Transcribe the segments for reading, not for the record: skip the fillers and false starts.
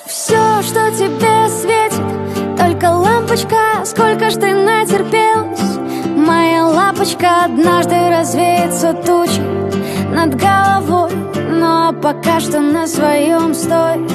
Все, что тебе светит, только лампочка. Сколько ж ты натерпелась, моя лапочка. Однажды развеется тучи над головой, ну а пока что на своем стой.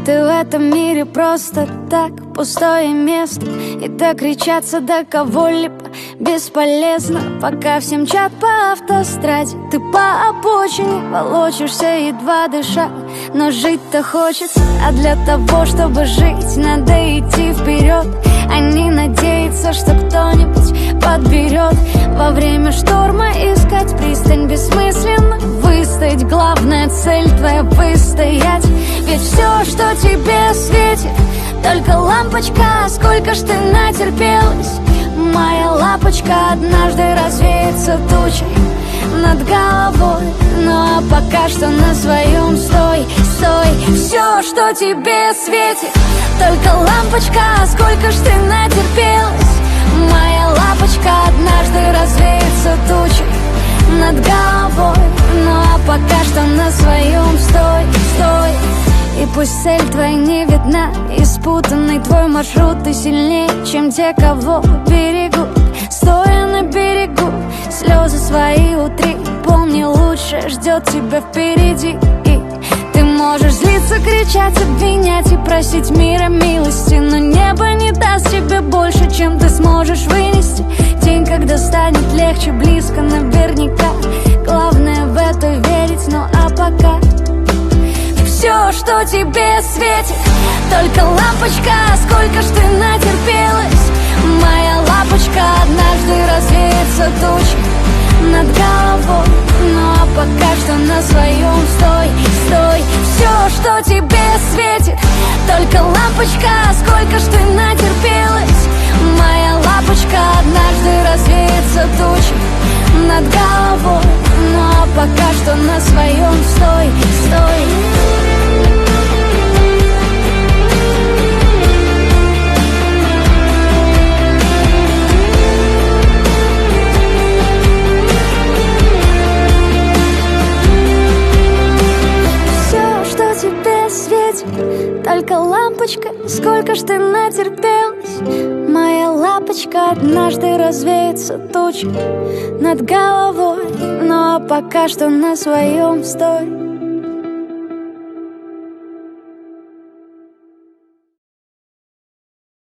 Ты в этом мире просто так, пустое место, и докричаться до кого-либо бесполезно. Пока все мчат по автостраде, ты по обочине волочишься, едва дыша. Но жить-то хочется, а для того, чтобы жить, надо идти вперед, а не надеяться, что кто-нибудь подберет. Во время шторма искать пристань бессмысленно. Выстоять, главная цель твоя выстоять. Ведь все, что тебе светит, только лампочка. Сколько ж ты натерпелась, моя лапочка. Однажды развеется тучей над головой, ну а пока что на своем стой, стой. Все, что тебе светит, только лампочка. Сколько ж ты натерпелась, моя лапочка. Однажды развеется тучей над головой, ну а пока что на своем стой, стой. И пусть цель твоя не видна, и спутанный твой маршрут, ты сильнее, чем те, кого берегут. Стоя на берегу, слезы свои утри. Помни, лучше ждет тебя впереди. И ты можешь злиться, кричать, обвинять и просить мира милости, но небо не даст тебе больше, чем ты сможешь вынести. День, когда станет легче, близко наверняка. Главное в это верить, ну а пока все, что тебе светит, только лампочка. Сколько ж ты натерпелась, моя лапочка. Однажды развеется тучи над головой, ну а пока что на своем стой, стой. Все, что тебе светит, только лампочка. Сколько ж ты натерпелась, моя лапочка. Однажды развеется тучи над головой, ну а пока что на своем стой, стой. Только лампочка. Сколько ж ты натерпелась, моя лапочка. Однажды развеется туча над головой, ну а пока что на своем стой.